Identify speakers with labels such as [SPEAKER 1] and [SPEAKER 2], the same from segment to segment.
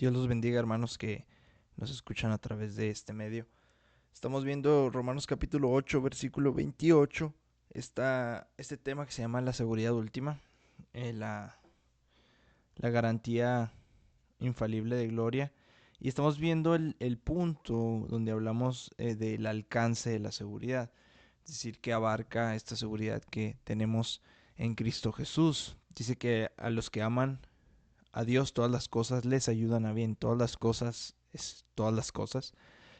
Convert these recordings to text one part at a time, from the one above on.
[SPEAKER 1] Dios los bendiga, hermanos que nos escuchan a través de este medio. Estamos viendo Romanos capítulo 8, versículo 28. Este tema que se llama la seguridad última, eh, la, la garantía infalible de gloria. Y estamos viendo el punto donde hablamos del alcance de la seguridad. Es decir, que abarca esta seguridad que tenemos en Cristo Jesús. Dice que a los que aman a Dios todas las cosas les ayudan a bien. Todas las cosas es todas las cosas.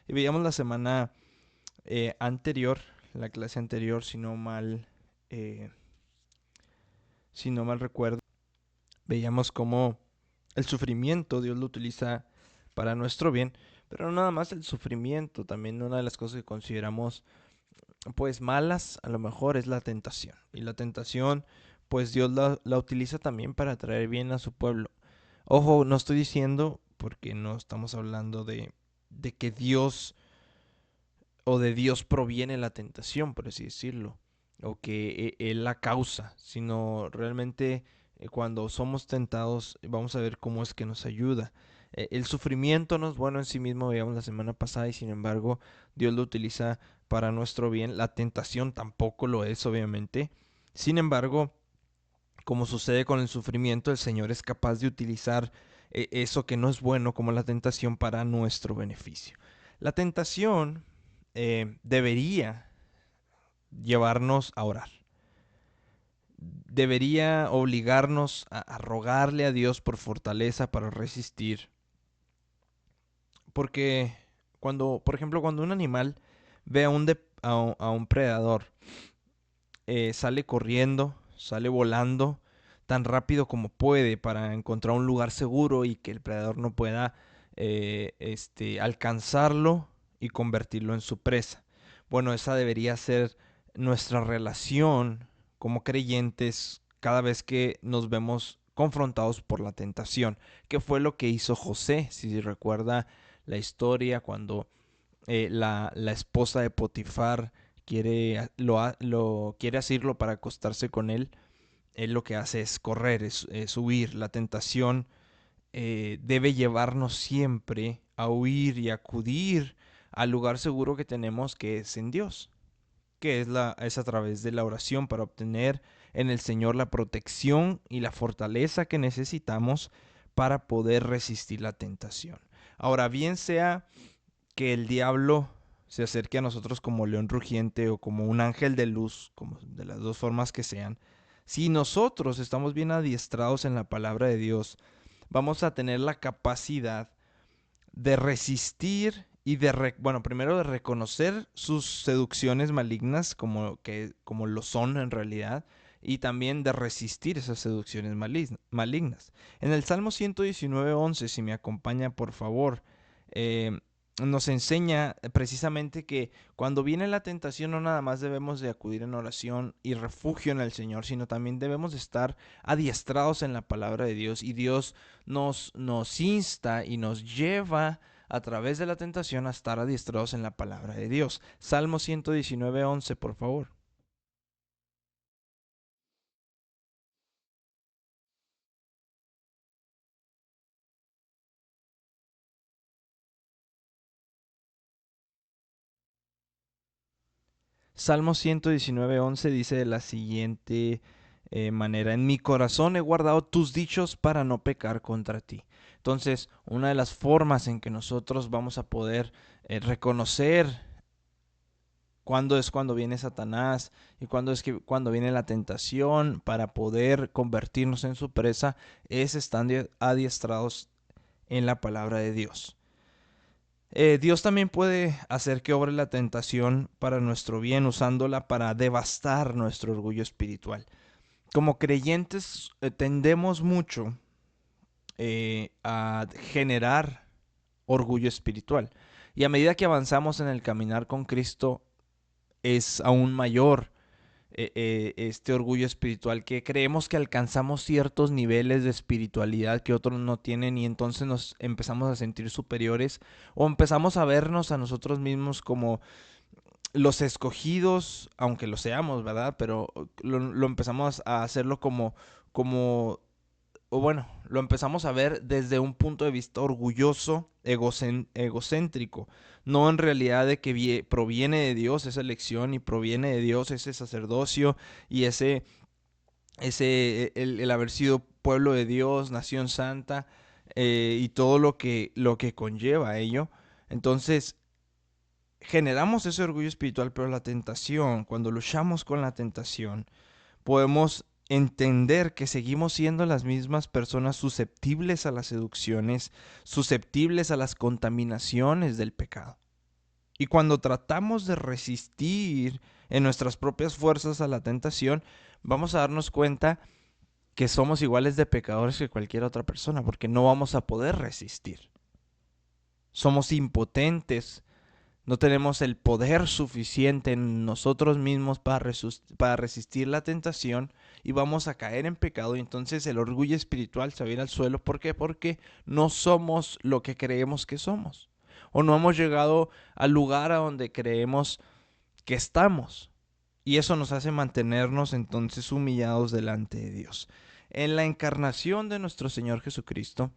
[SPEAKER 1] Y veíamos la semana anterior, la clase anterior, eh, si no mal recuerdo, veíamos cómo el sufrimiento Dios lo utiliza para nuestro bien, pero no nada más el sufrimiento, también una de las cosas que consideramos pues malas a lo mejor es la tentación. Y la tentación pues Dios la utiliza también para traer bien a su pueblo. Ojo, no estoy diciendo, porque no estamos hablando de que Dios o de Dios proviene la tentación, por así decirlo, o que Él la causa, sino realmente cuando somos tentados vamos a ver cómo es que nos ayuda. El sufrimiento no es bueno en sí mismo, veíamos la semana pasada, y sin embargo Dios lo utiliza para nuestro bien. La tentación tampoco lo es, obviamente. Sin embargo, como sucede con el sufrimiento, el Señor es capaz de utilizar eso que no es bueno como la tentación para nuestro beneficio. La tentación debería llevarnos a orar. Debería obligarnos a rogarle a Dios por fortaleza para resistir. Porque por ejemplo, cuando un animal ve a un predador, sale corriendo, sale volando tan rápido como puede para encontrar un lugar seguro y que el predador no pueda alcanzarlo y convertirlo en su presa. Bueno, esa debería ser nuestra relación como creyentes cada vez que nos vemos confrontados por la tentación, que fue lo que hizo José, si recuerda la historia cuando la esposa de Potifar quiere asirlo para acostarse con él. Él lo que hace es correr, es huir. La tentación debe llevarnos siempre a huir y acudir al lugar seguro que tenemos, que es en Dios, que es a través de la oración, para obtener en el Señor la protección y la fortaleza que necesitamos para poder resistir la tentación. Ahora, bien sea que el diablo se acerque a nosotros como león rugiente o como un ángel de luz, como de las dos formas que sean, si nosotros estamos bien adiestrados en la palabra de Dios, vamos a tener la capacidad de resistir y bueno, primero de reconocer sus seducciones malignas como lo son en realidad, y también de resistir esas seducciones malignas. En el Salmo 119:11, si me acompaña por favor, eh, nos enseña precisamente que cuando viene la tentación no nada más debemos de acudir en oración y refugio en el Señor, sino también debemos de estar adiestrados en la palabra de Dios, y Dios nos insta y nos lleva a través de la tentación a estar adiestrados en la palabra de Dios. Salmo 119:11, por favor. Salmo 119:11 dice de la siguiente manera: en mi corazón he guardado tus dichos para no pecar contra ti. Entonces, una de las formas en que nosotros vamos a poder reconocer cuando viene Satanás y cuando viene la tentación para poder convertirnos en su presa, es estando adiestrados en la palabra de Dios. Dios también puede hacer que obre la tentación para nuestro bien, usándola para devastar nuestro orgullo espiritual. Como creyentes tendemos mucho a generar orgullo espiritual. Y a medida que avanzamos en el caminar con Cristo, es aún mayor este orgullo espiritual, que creemos que alcanzamos ciertos niveles de espiritualidad que otros no tienen, y entonces nos empezamos a sentir superiores, o empezamos a vernos a nosotros mismos como los escogidos, aunque lo seamos, ¿verdad? Pero lo empezamos a hacerlo como o bueno, lo empezamos a ver desde un punto de vista orgulloso, egocéntrico, no en realidad de que proviene de Dios esa elección y proviene de Dios ese sacerdocio y el haber sido pueblo de Dios, nación santa, y todo lo que conlleva ello. Entonces, generamos ese orgullo espiritual, pero la tentación, cuando luchamos con la tentación, podemos entender que seguimos siendo las mismas personas susceptibles a las seducciones, susceptibles a las contaminaciones del pecado. Y cuando tratamos de resistir en nuestras propias fuerzas a la tentación, vamos a darnos cuenta que somos iguales de pecadores que cualquier otra persona, porque no vamos a poder resistir. Somos impotentes, no tenemos el poder suficiente en nosotros mismos para resistir la tentación y vamos a caer en pecado, y entonces el orgullo espiritual se va a ir al suelo. ¿Por qué? Porque no somos lo que creemos que somos, o no hemos llegado al lugar a donde creemos que estamos. Y eso nos hace mantenernos entonces humillados delante de Dios. En la encarnación de nuestro Señor Jesucristo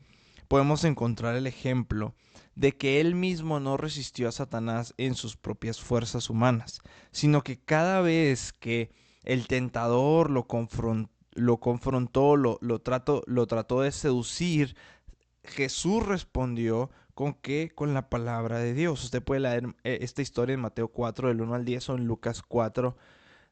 [SPEAKER 1] podemos encontrar el ejemplo de que Él mismo no resistió a Satanás en sus propias fuerzas humanas, sino que cada vez que el tentador lo confrontó, lo trató de seducir, Jesús respondió ¿con qué? Con la palabra de Dios. Usted puede leer esta historia en Mateo 4 del 1 al 10 o en Lucas 4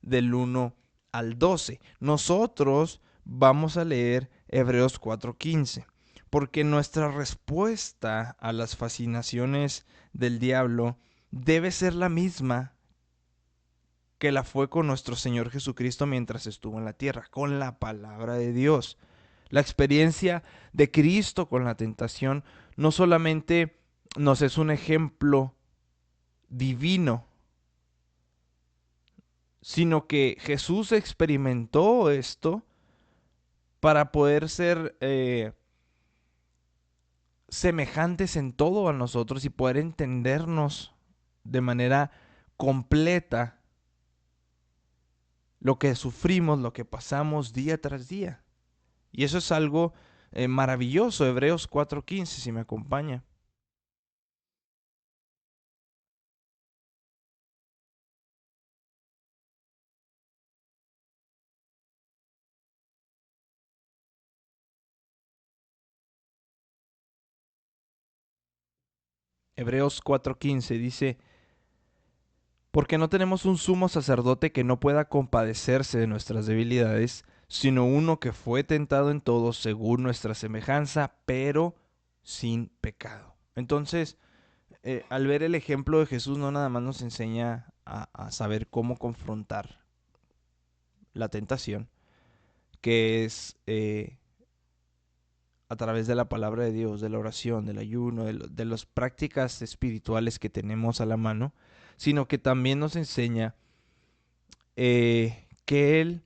[SPEAKER 1] del 1 al 12. Nosotros vamos a leer Hebreos 4:15, porque nuestra respuesta a las fascinaciones del diablo debe ser la misma que la fue con nuestro Señor Jesucristo mientras estuvo en la tierra, con la palabra de Dios. La experiencia de Cristo con la tentación no solamente nos es un ejemplo divino, sino que Jesús experimentó esto para poder ser semejantes en todo a nosotros y poder entendernos de manera completa lo que sufrimos, lo que pasamos día tras día. Y eso es algo maravilloso. Hebreos 4:15, si me acompaña. Hebreos 4:15 dice: porque no tenemos un sumo sacerdote que no pueda compadecerse de nuestras debilidades, sino uno que fue tentado en todo según nuestra semejanza, pero sin pecado. Entonces, al ver el ejemplo de Jesús, no nada más nos enseña a saber cómo confrontar la tentación, que es a través de la palabra de Dios, de la oración, del ayuno, de las prácticas espirituales que tenemos a la mano, sino que también nos enseña que Él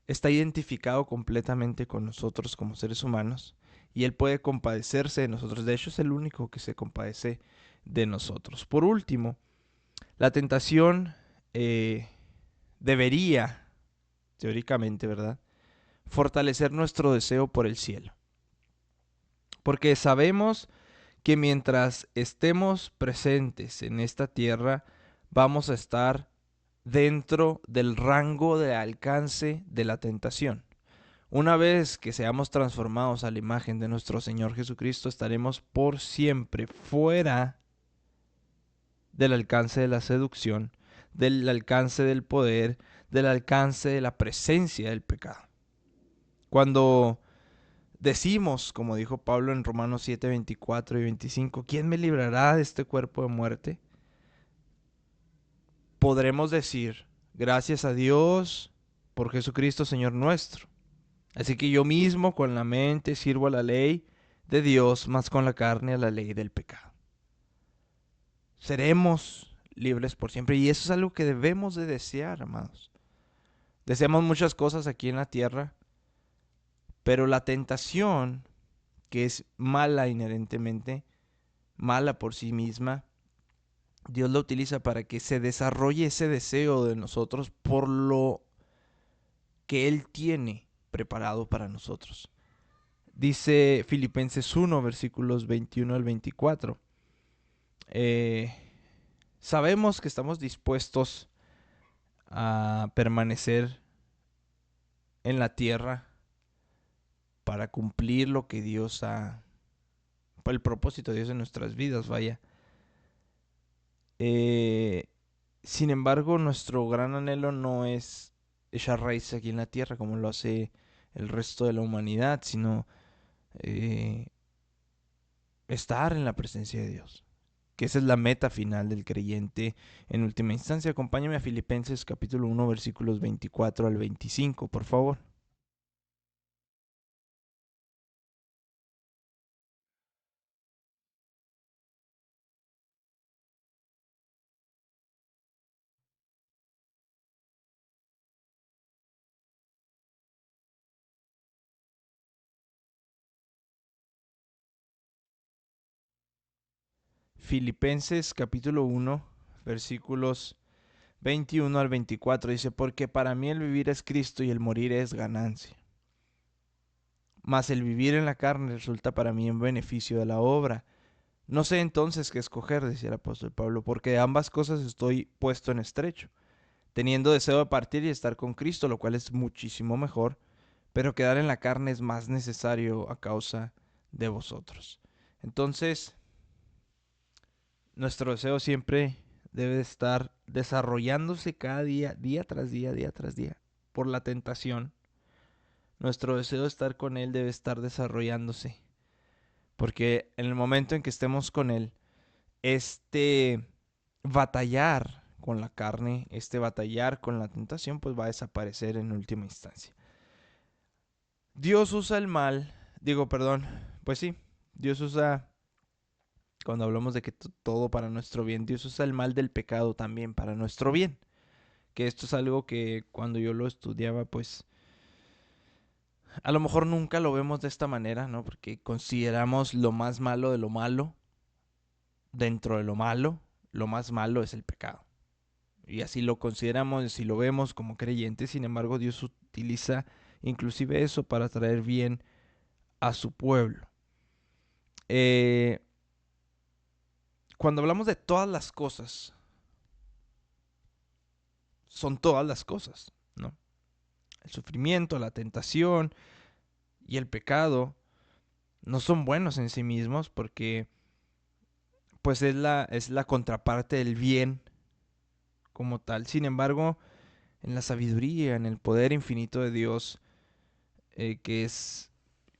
[SPEAKER 1] está identificado completamente con nosotros como seres humanos y Él puede compadecerse de nosotros. De hecho, es el único que se compadece de nosotros. Por último, la tentación debería, teóricamente, ¿verdad?, fortalecer nuestro deseo por el cielo. Porque sabemos que mientras estemos presentes en esta tierra, vamos a estar dentro del rango de alcance de la tentación. Una vez que seamos transformados a la imagen de nuestro Señor Jesucristo, estaremos por siempre fuera del alcance de la seducción, del alcance del poder, del alcance de la presencia del pecado. Cuando decimos, como dijo Pablo en Romanos 7, 24 y 25, ¿quién me librará de este cuerpo de muerte? Podremos decir, gracias a Dios por Jesucristo Señor nuestro. Así que yo mismo con la mente sirvo a la ley de Dios, más con la carne a la ley del pecado. Seremos libres por siempre, y eso es algo que debemos de desear, amados. Deseamos muchas cosas aquí en la tierra, pero la tentación, que es mala inherentemente, mala por sí misma, Dios la utiliza para que se desarrolle ese deseo de nosotros por lo que Él tiene preparado para nosotros. Dice Filipenses 1, versículos 21 al 24. Eh, Sabemos que estamos dispuestos a permanecer en la tierra para cumplir lo que Dios ha, el propósito de Dios en nuestras vidas, vaya. Eh, Sin embargo, nuestro gran anhelo no es echar raíces aquí en la tierra como lo hace el resto de la humanidad, sino eh, estar en la presencia de Dios. Que esa es la meta final del creyente en última instancia. Acompáñame a Filipenses capítulo 1, versículos 24 al 25, por favor. Filipenses capítulo 1, versículos 21 al 24 dice, porque para mí el vivir es Cristo y el morir es ganancia. Mas el vivir en la carne resulta para mí en beneficio de la obra. No sé entonces qué escoger, decía el apóstol Pablo, porque de ambas cosas estoy puesto en estrecho, teniendo deseo de partir y estar con Cristo, lo cual es muchísimo mejor, pero quedar en la carne es más necesario a causa de vosotros. Entonces, nuestro deseo siempre debe estar desarrollándose cada día, día tras día, día tras día, por la tentación. Nuestro deseo de estar con Él debe estar desarrollándose, porque en el momento en que estemos con Él, este batallar con la carne, este batallar con la tentación, pues va a desaparecer en última instancia. Dios usa el mal, pues sí, Dios usa, cuando hablamos de que todo para nuestro bien, Dios usa el mal del pecado también para nuestro bien. Que esto es algo que cuando yo lo estudiaba, pues a lo mejor nunca lo vemos de esta manera, ¿no? Porque consideramos lo más malo de lo malo. Dentro de lo más malo es el pecado. Y así lo consideramos, así lo vemos como creyentes. Sin embargo, Dios utiliza inclusive eso para traer bien a su pueblo. Eh, Cuando hablamos de todas las cosas, son todas las cosas, ¿no? El sufrimiento, la tentación y el pecado no son buenos en sí mismos porque pues es la contraparte del bien como tal. Sin embargo, en la sabiduría, en el poder infinito de Dios, que es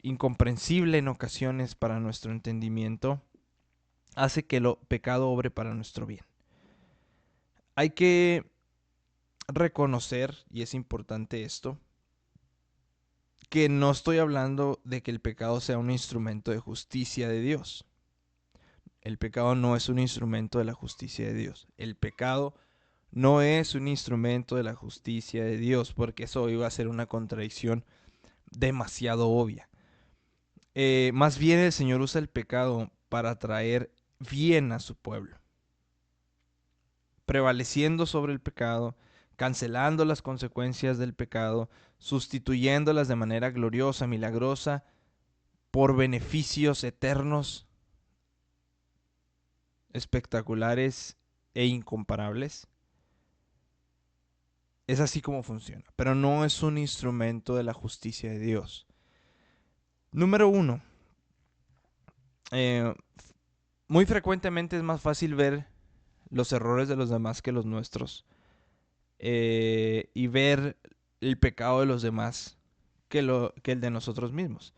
[SPEAKER 1] incomprensible en ocasiones para nuestro entendimiento, hace que el pecado obre para nuestro bien. Hay que reconocer, y es importante esto, que no estoy hablando de que el pecado sea un instrumento de justicia de Dios. El pecado no es un instrumento de la justicia de Dios. El pecado no es un instrumento de la justicia de Dios, porque eso iba a ser una contradicción demasiado obvia. Más bien el Señor usa el pecado para traer bien a su pueblo, prevaleciendo sobre el pecado, cancelando las consecuencias del pecado, sustituyéndolas de manera gloriosa, milagrosa, por beneficios eternos, espectaculares e incomparables. Es así como funciona, pero no es un instrumento de la justicia de Dios. Número uno, eh, muy frecuentemente es más fácil ver los errores de los demás que los nuestros, y ver el pecado de los demás que el de nosotros mismos.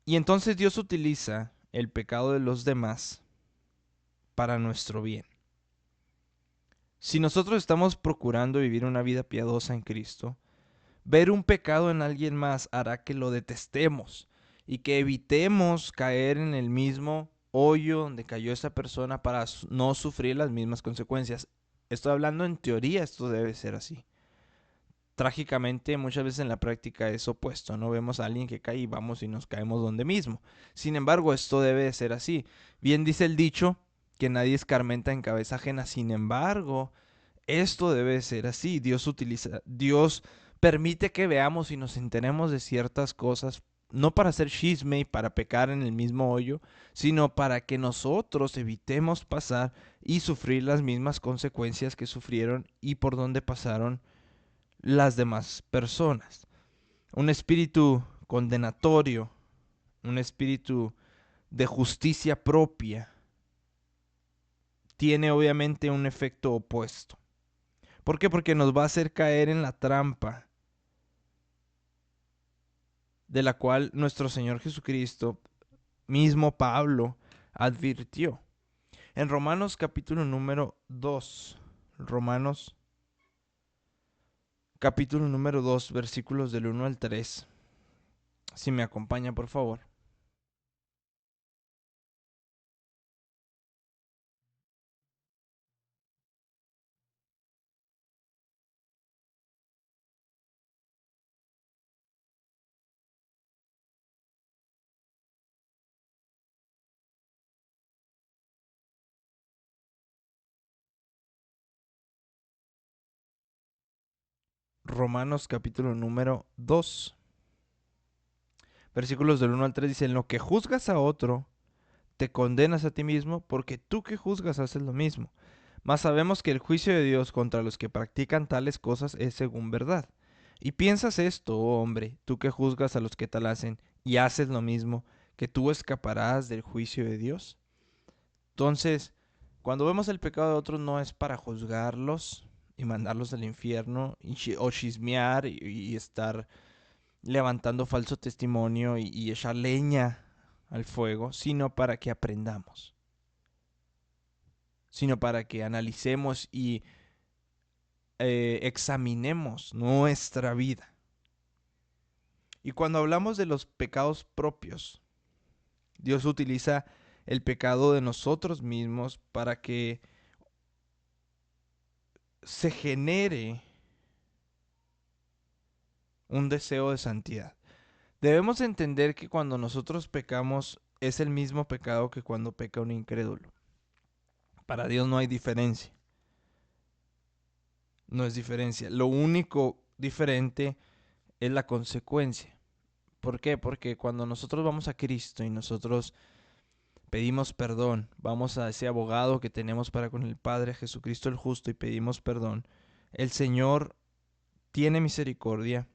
[SPEAKER 1] Y entonces Dios utiliza el pecado de los demás para nuestro bien. Si nosotros estamos procurando vivir una vida piadosa en Cristo, ver un pecado en alguien más hará que lo detestemos y que evitemos caer en el mismo hoyo donde cayó esa persona para no sufrir las mismas consecuencias. Estoy hablando en teoría, esto debe ser así. Trágicamente, muchas veces en la práctica es opuesto, no vemos a alguien que cae y vamos y nos caemos donde mismo. Sin embargo, esto debe de ser así. Bien dice el dicho que nadie escarmenta en cabeza ajena. Sin embargo, esto debe de ser así. Dios permite que veamos y nos enteremos de ciertas cosas no para hacer chisme y para pecar en el mismo hoyo, sino para que nosotros evitemos pasar y sufrir las mismas consecuencias que sufrieron y por donde pasaron las demás personas. Un espíritu condenatorio, un espíritu de justicia propia, tiene obviamente un efecto opuesto. ¿Por qué? Porque nos va a hacer caer en la trampa de la cual nuestro Señor Jesucristo, mismo Pablo, advirtió. En Romanos capítulo número 2, Romanos capítulo número 2, versículos del 1 al 3. Si me acompaña, por favor. Romanos capítulo número 2, versículos del 1 al 3 dice: en lo que juzgas a otro, te condenas a ti mismo, porque tú que juzgas haces lo mismo. Mas sabemos que el juicio de Dios contra los que practican tales cosas es según verdad. Y piensas esto, oh hombre, tú que juzgas a los que tal hacen y haces lo mismo, que tú escaparás del juicio de Dios. Entonces, cuando vemos el pecado de otros no es para juzgarlos y mandarlos al infierno o chismear y estar levantando falso testimonio y echar leña al fuego, sino para que aprendamos, sino para que analicemos y examinemos nuestra vida. Y cuando hablamos de los pecados propios, Dios utiliza el pecado de nosotros mismos para que se genere un deseo de santidad. Debemos entender que cuando nosotros pecamos es el mismo pecado que cuando peca un incrédulo. Para Dios no hay diferencia. No es diferencia. Lo único diferente es la consecuencia. ¿Por qué? Porque cuando nosotros vamos a Cristo y nosotros pedimos perdón, vamos a ese abogado que tenemos para con el Padre, Jesucristo el justo, y pedimos perdón, el Señor tiene misericordia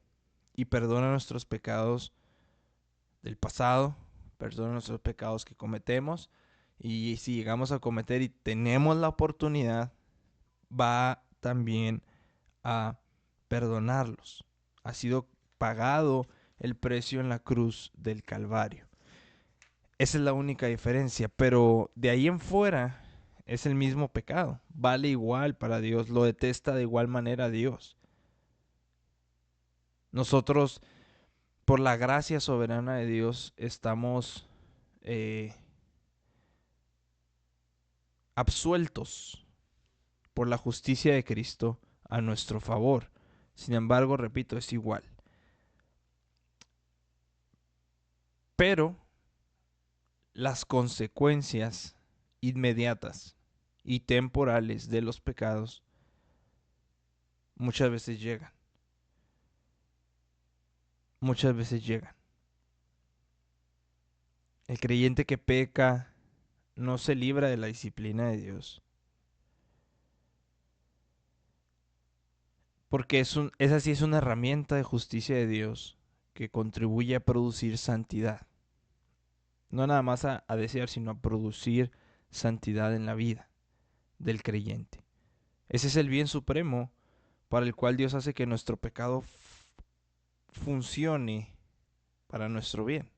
[SPEAKER 1] y perdona nuestros pecados del pasado, perdona nuestros pecados que cometemos, y si llegamos a cometer y tenemos la oportunidad, va también a perdonarlos. Ha sido pagado el precio en la cruz del Calvario. Esa es la única diferencia, pero de ahí en fuera es el mismo pecado. Vale igual para Dios, lo detesta de igual manera a Dios. Nosotros, por la gracia soberana de Dios, estamos absueltos por la justicia de Cristo a nuestro favor. Sin embargo, repito, es igual. Pero las consecuencias inmediatas y temporales de los pecados muchas veces llegan. Muchas veces llegan. El creyente que peca no se libra de la disciplina de Dios. Porque esa sí es una herramienta de justicia de Dios que contribuye a producir santidad. No nada más a desear, sino a producir santidad en la vida del creyente. Ese es el bien supremo para el cual Dios hace que nuestro pecado funcione para nuestro bien.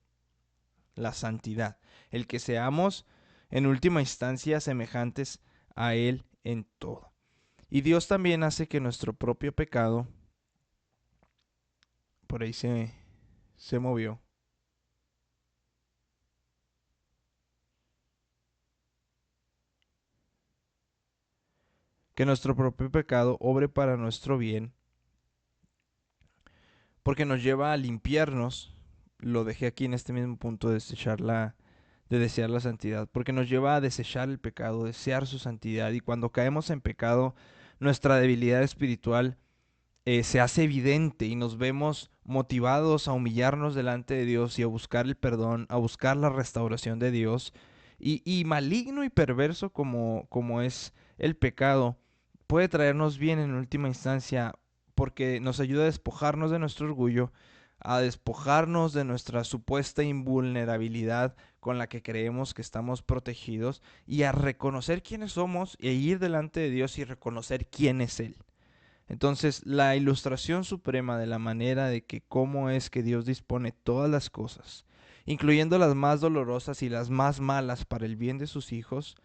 [SPEAKER 1] La santidad. El que seamos en última instancia semejantes a Él en todo. Y Dios también hace que nuestro propio pecado, por ahí se movió, que nuestro propio pecado obre para nuestro bien, porque nos lleva a limpiarnos. Lo dejé aquí en este mismo punto de desear la santidad, porque nos lleva a desechar el pecado, desear su santidad. Y cuando caemos en pecado, nuestra debilidad espiritual se hace evidente y nos vemos motivados a humillarnos delante de Dios y a buscar el perdón, a buscar la restauración de Dios. Y maligno y perverso como es el pecado, puede traernos bien en última instancia porque nos ayuda a despojarnos de nuestro orgullo, a despojarnos de nuestra supuesta invulnerabilidad con la que creemos que estamos protegidos y a reconocer quiénes somos e ir delante de Dios y reconocer quién es Él. Entonces, la ilustración suprema de la manera de que cómo es que Dios dispone todas las cosas, incluyendo las más dolorosas y las más malas para el bien de sus hijos,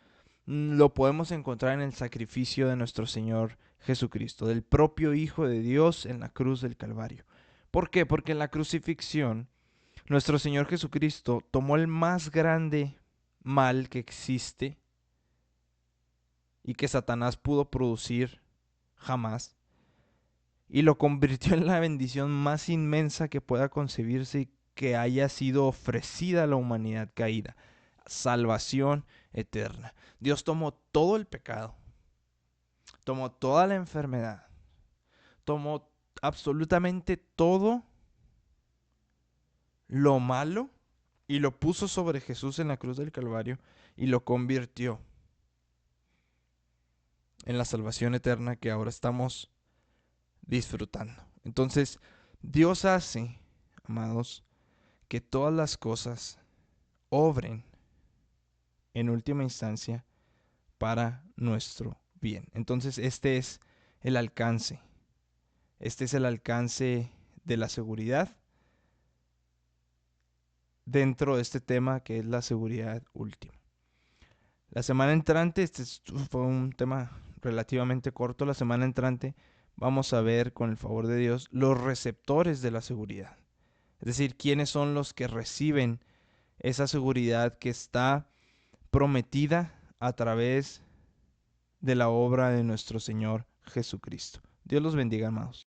[SPEAKER 1] lo podemos encontrar en el sacrificio de nuestro Señor Jesucristo, del propio Hijo de Dios en la cruz del Calvario. ¿Por qué? Porque en la crucifixión, nuestro Señor Jesucristo tomó el más grande mal que existe y que Satanás pudo producir jamás, y lo convirtió en la bendición más inmensa que pueda concebirse y que haya sido ofrecida a la humanidad caída: salvación eterna. Dios tomó todo el pecado, tomó toda la enfermedad, tomó absolutamente todo lo malo y lo puso sobre Jesús en la cruz del Calvario y lo convirtió en la salvación eterna que ahora estamos disfrutando. Entonces, Dios hace, amados, que todas las cosas obren en última instancia para nuestro bien. Entonces, el alcance. Este es el alcance de la seguridad dentro de este tema que es la seguridad última. La semana entrante, fue un tema relativamente corto, la semana entrante vamos a ver, con el favor de Dios, los receptores de la seguridad. Es decir, quiénes son los que reciben esa seguridad que está prometida a través de la obra de nuestro Señor Jesucristo. Dios los bendiga, amados.